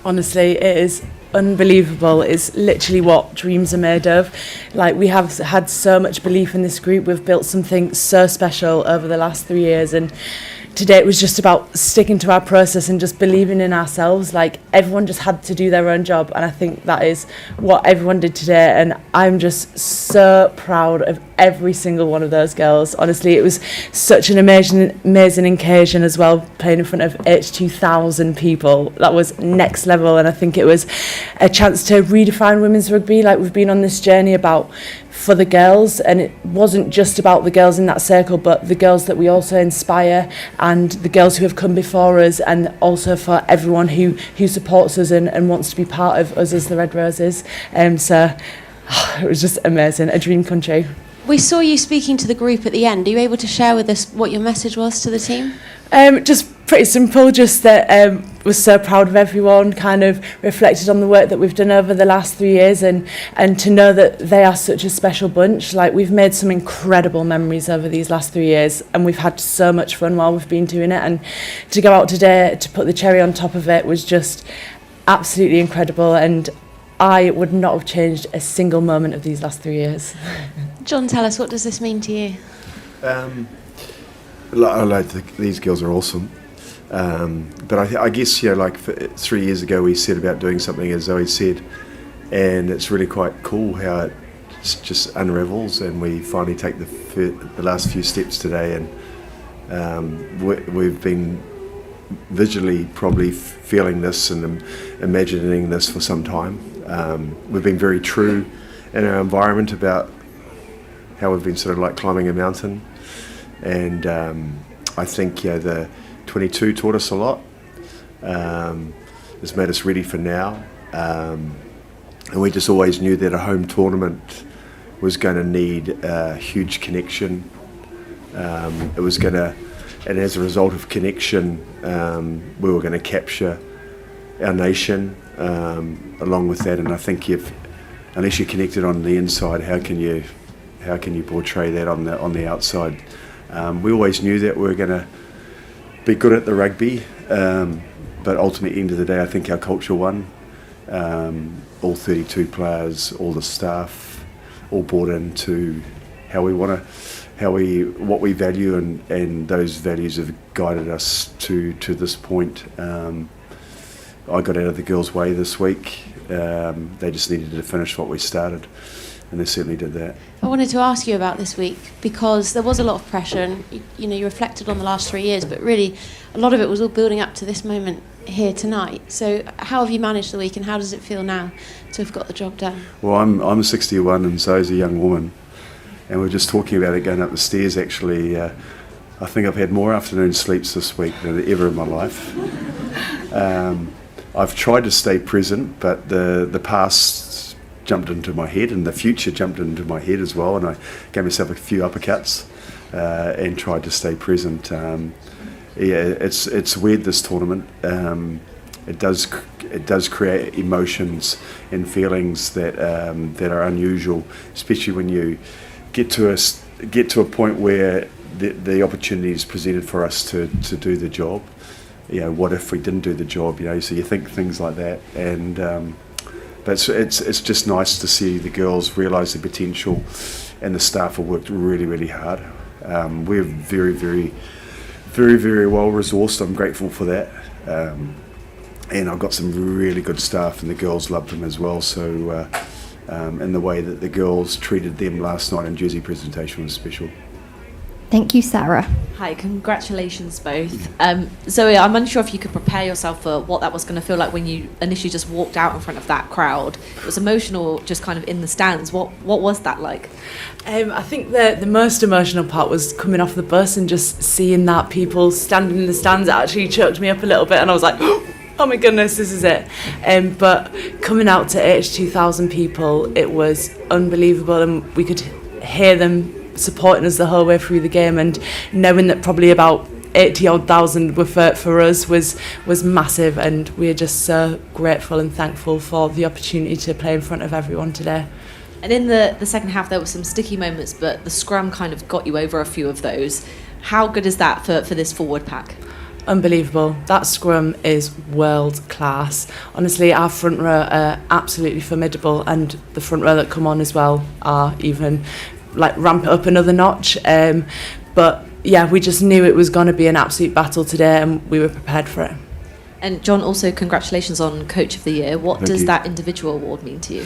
Honestly, it is unbelievable. It's literally what dreams are made of. Like, we have had so much belief in this group. We've built something so special over the last 3 years, and today it was just about sticking to our process and just believing in ourselves. Like, everyone just had to do their own job, and I think that is what everyone did today, and I'm just so proud of every single one of those girls. Honestly, it was such an amazing occasion as well, playing in front of 82,000 people. That was next level, and I think it was a chance to redefine women's rugby. Like, we've been on this journey about for the girls, and it wasn't just about the girls in that circle, but the girls that we also inspire and the girls who have come before us, and also for everyone who supports us and wants to be part of us as the Red Roses. So it was just amazing, a dream come true. We saw you speaking to the group at the end. Are you able to share with us what your message was to the team? Just pretty simple, just that we're so proud of everyone, kind of reflected on the work that we've done over the last 3 years, and to know that they are such a special bunch. Like, we've made some incredible memories over these last 3 years, and we've had so much fun while we've been doing it, and to go out today to put the cherry on top of it was just absolutely incredible, and I would not have changed a single moment of these last 3 years. John, tell us, what does this mean to you? These girls are awesome. But I guess, like 3 years ago we set about doing something, as Zoe said, and it's really quite cool how it just unravels, and we finally take the last few steps today, and we've been visually probably feeling this and imagining this for some time. We've been very true in our environment about how we've been sort of like climbing a mountain, and I think the 22 taught us a lot. It's made us ready for now, and we just always knew that a home tournament was going to need a huge connection. It was going to, and as a result of connection, we were going to capture our nation along with that. And I think unless you're connected on the inside, how can you portray that on the outside? We always knew that we were going to be good at the rugby, but ultimately, end of the day, I think our culture won. All 32 players, all the staff, all bought into what we value, and those values have guided us to this point. I got out of the girls' way this week. They just needed to finish what we started, and they certainly did that. I wanted to ask you about this week, because there was a lot of pressure, and you reflected on the last 3 years, but really a lot of it was all building up to this moment here tonight. So how have you managed the week, and how does it feel now to have got the job done? Well, I'm 61, and Zoe's a young woman, and we're just talking about it going up the stairs. Actually, I think I've had more afternoon sleeps this week than ever in my life. I've tried to stay present, but the past jumped into my head, and the future jumped into my head as well, and I gave myself a few uppercuts and tried to stay present. It's weird, this tournament. It does create emotions and feelings that are unusual, especially when you get to a point where the opportunity is presented for us to do the job. What if we didn't do the job? So you think things like that, and but it's just nice to see the girls realise the potential, and the staff have worked really, really hard. We're very, very, very, very well resourced. I'm grateful for that, and I've got some really good staff, and the girls loved them as well. So, and the way that the girls treated them last night in jersey presentation was special. Thank you, Sarah. Hi, congratulations both. Zoe, I'm unsure if you could prepare yourself for what that was going to feel like when you initially just walked out in front of that crowd. It was emotional, just kind of in the stands. What was that like? I think the most emotional part was coming off the bus and just seeing that people standing in the stands. It actually choked me up a little bit, and I was like, oh my goodness, this is it. But coming out to 82,000 people, it was unbelievable, and we could hear them supporting us the whole way through the game, and knowing that probably about 80,000 were for us was massive, and we're just so grateful and thankful for the opportunity to play in front of everyone today. And in the second half, there were some sticky moments, but the scrum kind of got you over a few of those. How good is that for this forward pack? unbelievable. That scrum is world class. Honestly, our front row are absolutely formidable, and the front row that come on as well are even like ramp it up another notch. But yeah, we just knew it was going to be an absolute battle today, and we were prepared for it. And John, also congratulations on Coach of the Year. What Thank does you. that individual award mean to you?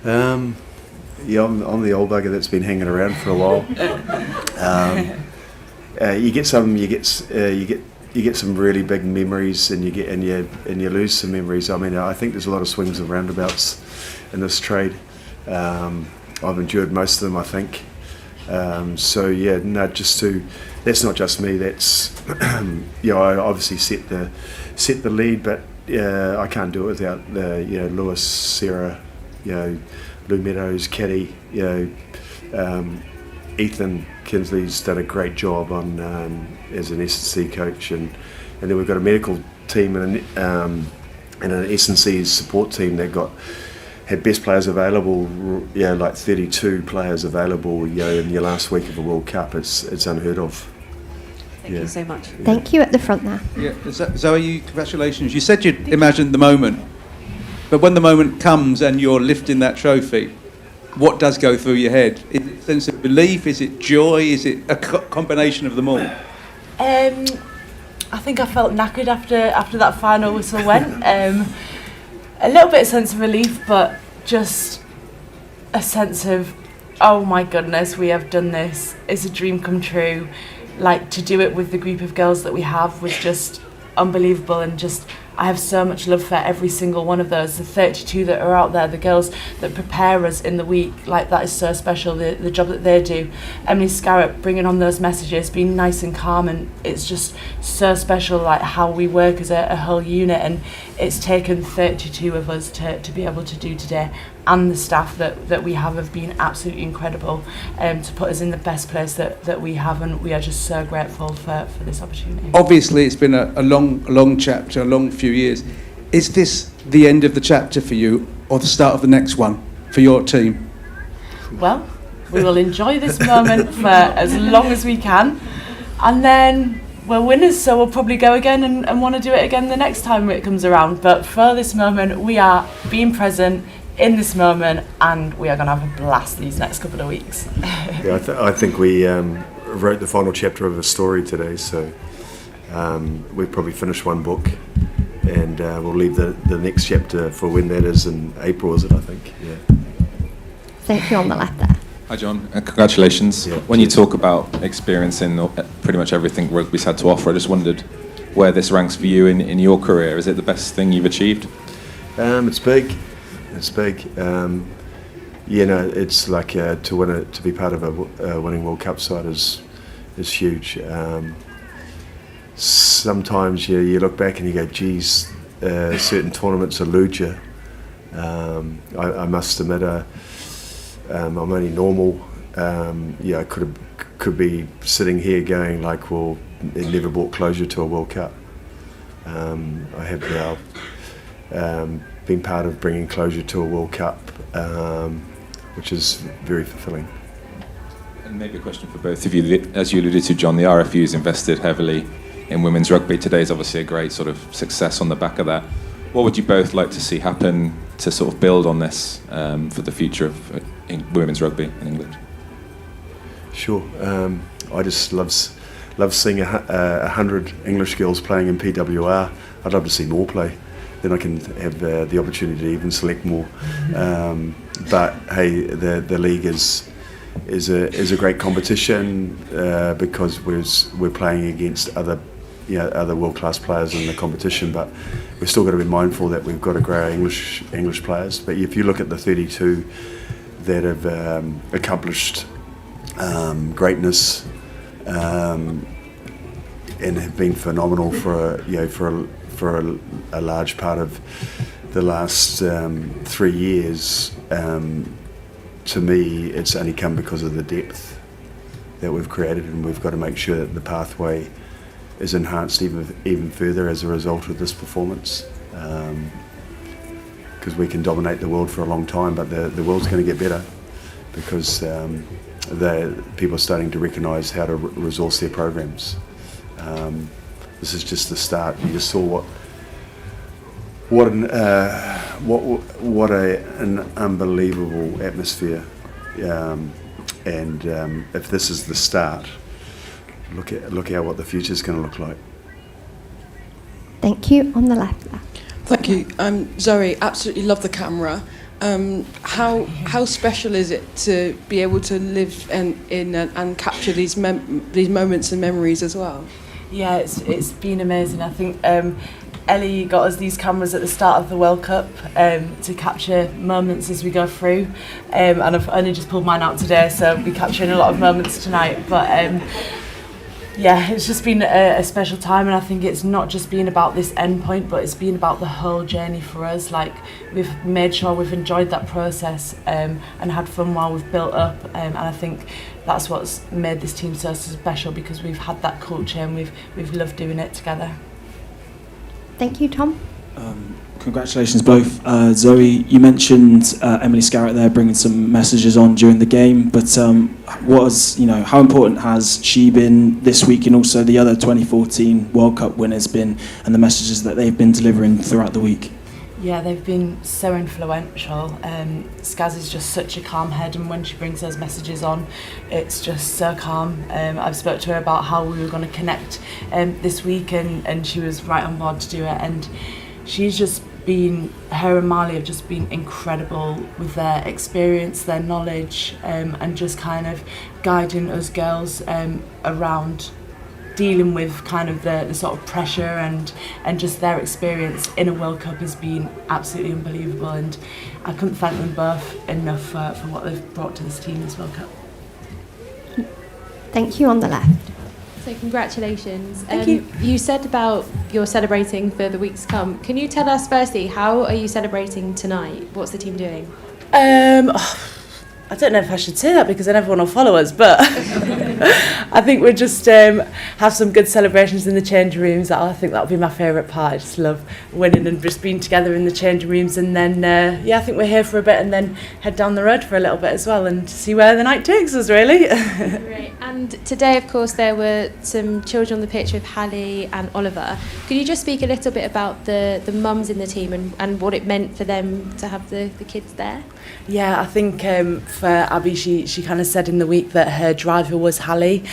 Yeah, I'm the old bugger that's been hanging around for a while. You get some really big memories, and you lose some memories. I mean, I think there's a lot of swings and roundabouts in this trade. I've endured most of them, I think. So yeah, no, that's not just me. That's I obviously set the lead, but I can't do it without Lewis, Sarah, Lou Meadows, Caddy, Ethan Kinsley's done a great job on as an S&C coach, and then we've got a medical team and an S&C support team that had best players available, like 32 players available, in your last week of a World Cup. It's unheard of. Thank you so much. Thank you at the front there. Yeah, Zoe, congratulations. You said you'd imagined the moment, but when the moment comes and you're lifting that trophy, what does go through your head? Is it a sense of relief? Is it joy? Is it a combination of them all? I think I felt knackered after that final whistle went. A little bit of sense of relief, but just a sense of, oh my goodness, we have done this. It's a dream come true. Like, to do it with the group of girls that we have was just unbelievable, and just I have so much love for every single one of those, the 32 that are out there, the girls that prepare us in the week. Like, that is so special, the job that they do. Emily Scarrett bringing on those messages, being nice and calm, and it's just so special, like how we work as a whole unit, and it's taken 32 of us to be able to do today, and the staff that we have been absolutely incredible, to put us in the best place that we have, and we are just so grateful for this opportunity. Obviously, it's been a long chapter, a long few years. Is this the end of the chapter for you, or the start of the next one for your team? Well, we will enjoy this moment for as long as we can, and then we're winners, so we'll probably go again and want to do it again the next time it comes around. But for this moment, we are being present in this moment, and we are going to have a blast these next couple of weeks. Yeah, I think we wrote the final chapter of a story today, so we've probably finished one book, and we'll leave the next chapter for when that is in April, is it, I think? Yeah. Thank you on the left there. Hi John, congratulations. Yeah, when you talk about experiencing pretty much everything rugby's had to offer, I just wondered where this ranks for you in your career. Is it the best thing you've achieved? It's big. It's big. It's like to be part of a winning World Cup side is huge. Sometimes you look back and you go, geez, certain tournaments elude you. I must admit, I'm only normal. I could be sitting here going like, well, it never brought closure to a World Cup. I have now been part of bringing closure to a World Cup, which is very fulfilling. And maybe a question for both of you. As you alluded to, John, the RFU's invested heavily in women's rugby. Today is obviously a great sort of success on the back of that. What would you both like to see happen to sort of build on this for the future of women's rugby in England? Sure. I just love seeing 100 English girls playing in PWR. I'd love to see more play. Then I can have the opportunity to even select more. But hey, the league is a great competition because we're playing against other world-class players in the competition. But we've still got to be mindful that we've got to grow our English players. But if you look at the 32 that have accomplished greatness and have been phenomenal for a large part of the last 3 years, to me it's only come because of the depth that we've created, and we've got to make sure that the pathway is enhanced even further as a result of this performance, because we can dominate the world for a long time, but the world's going to get better because people are starting to recognise how to resource their programs. This is just the start. You just saw an unbelievable atmosphere, and if this is the start, look at what the future's going to look like. Thank you. On the left there. Thank you. Zoe, absolutely love the camera. How special is it to be able to live and capture these moments and memories as well? Yeah, it's been amazing. I think Ellie got us these cameras at the start of the World Cup to capture moments as we go through, and I've only just pulled mine out today, so I'll be capturing a lot of moments tonight. But yeah, it's just been a special time, and I think it's not just been about this end point, but it's been about the whole journey for us. Like, we've made sure we've enjoyed that process and had fun while we've built up, and I think that's what's made this team so special, because we've had that culture and we've loved doing it together. Thank you, Tom. Congratulations both. Zoe, you mentioned Emily Scarrett there bringing some messages on during the game, but how important has she been this week, and also the other 2014 World Cup winners been, and the messages that they've been delivering throughout the week? Yeah, they've been so influential. Skaz is just such a calm head, and when she brings those messages on, it's just so calm. I've spoke to her about how we were going to connect this week, and she was right on board to do it. And she's just been, her and Marley have just been incredible with their experience, their knowledge, and just kind of guiding us girls around dealing with kind of the sort of pressure and just their experience in a World Cup has been absolutely unbelievable, and I couldn't thank them both enough for what they've brought to this team this World Cup. Thank you. On the left. So congratulations. Thank you. You said about you're celebrating for the weeks to come. Can you tell us firstly, how are you celebrating tonight? What's the team doing? I don't know if I should say that because then everyone will follow us, but I think we'll just have some good celebrations in the changing rooms. I think that'll be my favourite part. I just love winning and just being together in the changing rooms, and then I think we're here for a bit and then head down the road for a little bit as well and see where the night takes us, really. Great. And today, of course, there were some children on the pitch with Hallie and Oliver. Could you just speak a little bit about the mums in the team and what it meant for them to have the kids there? Yeah, I think for Abby, she kind of said in the week that her driver was Hallie,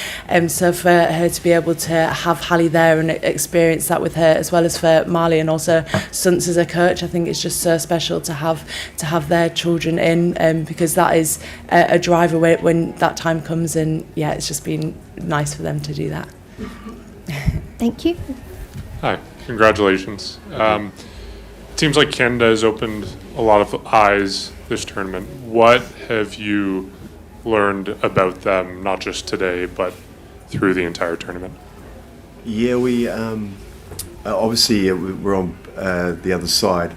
so for her to be able to have Hallie there and experience that with her, as well as for Marley and also Sunts as a coach, I think it's just so special to have their children in, because that is a driver when that time comes, and yeah, it's just been nice for them to do that. Thank you. Hi, congratulations. Seems like Canada has opened a lot of eyes this tournament. What have you learned about them, not just today, but through the entire tournament? Yeah, we obviously we're on the other side,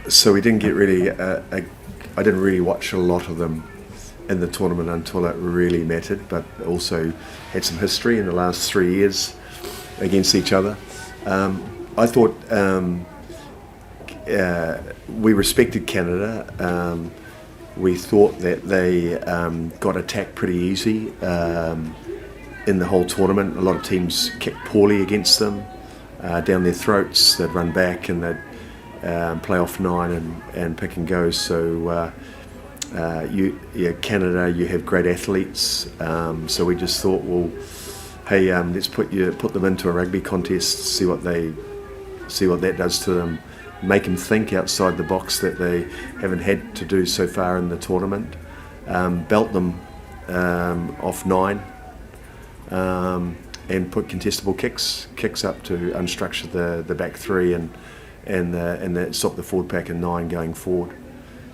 so we didn't get really. I didn't really watch a lot of them in the tournament until it really mattered, but also had some history in the last 3 years against each other. I thought we respected Canada. We thought that they got attacked pretty easy in the whole tournament. A lot of teams kicked poorly against them, down their throats. They'd run back and they'd play off 9 and pick and go. So Canada, you have great athletes. So we just thought, well, hey, let's put them into a rugby contest, see what that does to them. Make them think outside the box that they haven't had to do so far in the tournament. Belt them off 9 and put contestable kicks up to unstructure the back 3 and stop the forward pack and 9 going forward.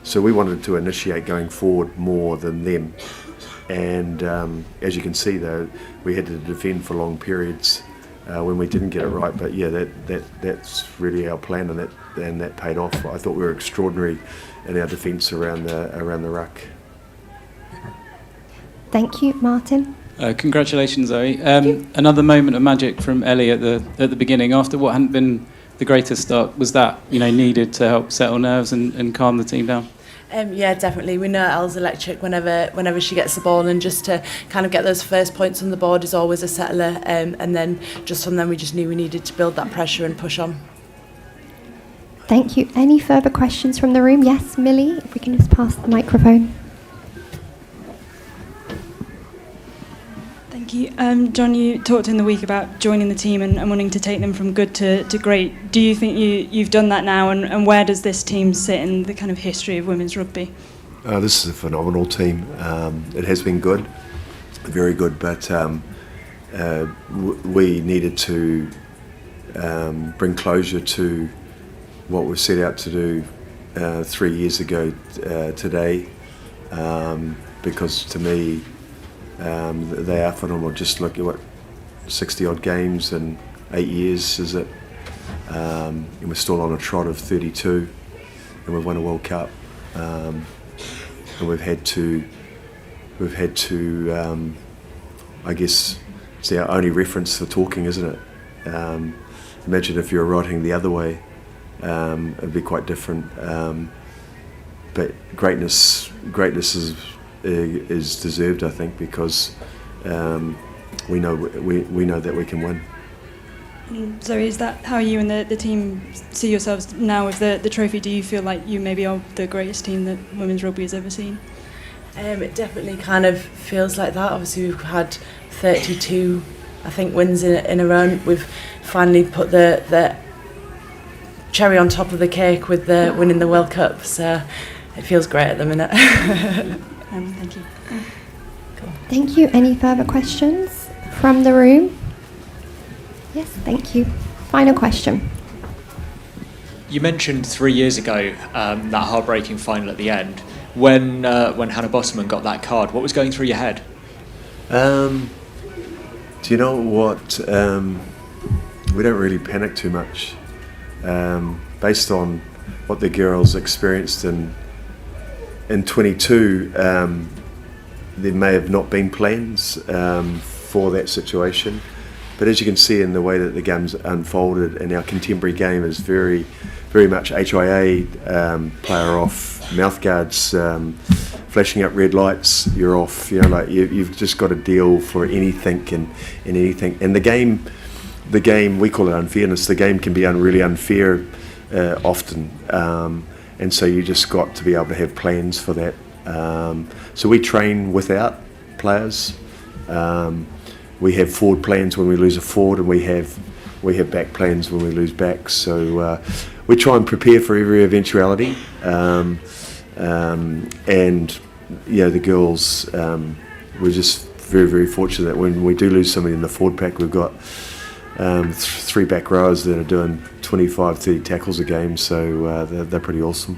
So we wanted to initiate going forward more than them. And as you can see, though, we had to defend for long periods when we didn't get it right. But yeah, that's really our plan, and that paid off. I thought we were extraordinary in our defence around the ruck. Thank you, Martin. Congratulations, Zoe. Another moment of magic from Ellie at the beginning, after what hadn't been the greatest start. Was that needed to help settle nerves and calm the team down? Yeah, definitely. We know Elle's electric whenever she gets the ball, and just to kind of get those first points on the board is always a settler. And then just from then we just knew we needed to build that pressure and push on. Thank you. Any further questions from the room? Yes, Millie, if we can just pass the microphone. Thank you. John, you talked in the week about joining the team and wanting to take them from good to great. Do you think you've done that now, and where does this team sit in the kind of history of women's rugby? This is a phenomenal team. It has been good, very good, but we needed to bring closure to what we set out to do 3 years ago today, because to me they are phenomenal. Just look at 60 odd games in 8 years, is it? And we're still on a trot of 32, and we've won a World Cup, and we've had to I guess it's our only reference for talking, isn't it? Imagine if you were writing the other way. It'd be quite different, but greatness is deserved, I think, because we know that we can win. So is that how you and the team see yourselves now with the trophy? Do you feel like you maybe are the greatest team that women's rugby has ever seen? It definitely kind of feels like that. Obviously we've had 32, I think, wins in a row. We've finally put the cherry on top of the cake with the winning the World Cup, so it feels great at the minute. Thank you. Cool. Thank you. Any further questions from the room? Yes, thank you. Final question. You mentioned 3 years ago that heartbreaking final at the end. When Hannah Bosselman got that card, what was going through your head? Do you know what? We don't really panic too much. Based on what the girls experienced in 22, there may have not been plans for that situation, but as you can see in the way that the game's unfolded, and our contemporary game is very, very much HIA, player off, mouth guards, flashing up red lights, you're off. You know, like you've just got to deal for anything and anything. And the game, we call it unfairness. The game can be really unfair often, and so you just got to be able to have plans for that. So we train without players. We have forward plans when we lose a forward, and we have back plans when we lose backs. So we try and prepare for every eventuality. And the girls, we're just very, very fortunate that when we do lose somebody in the forward pack, we've got 3 back rowers that are doing 25, 30 tackles a game, so they're pretty awesome.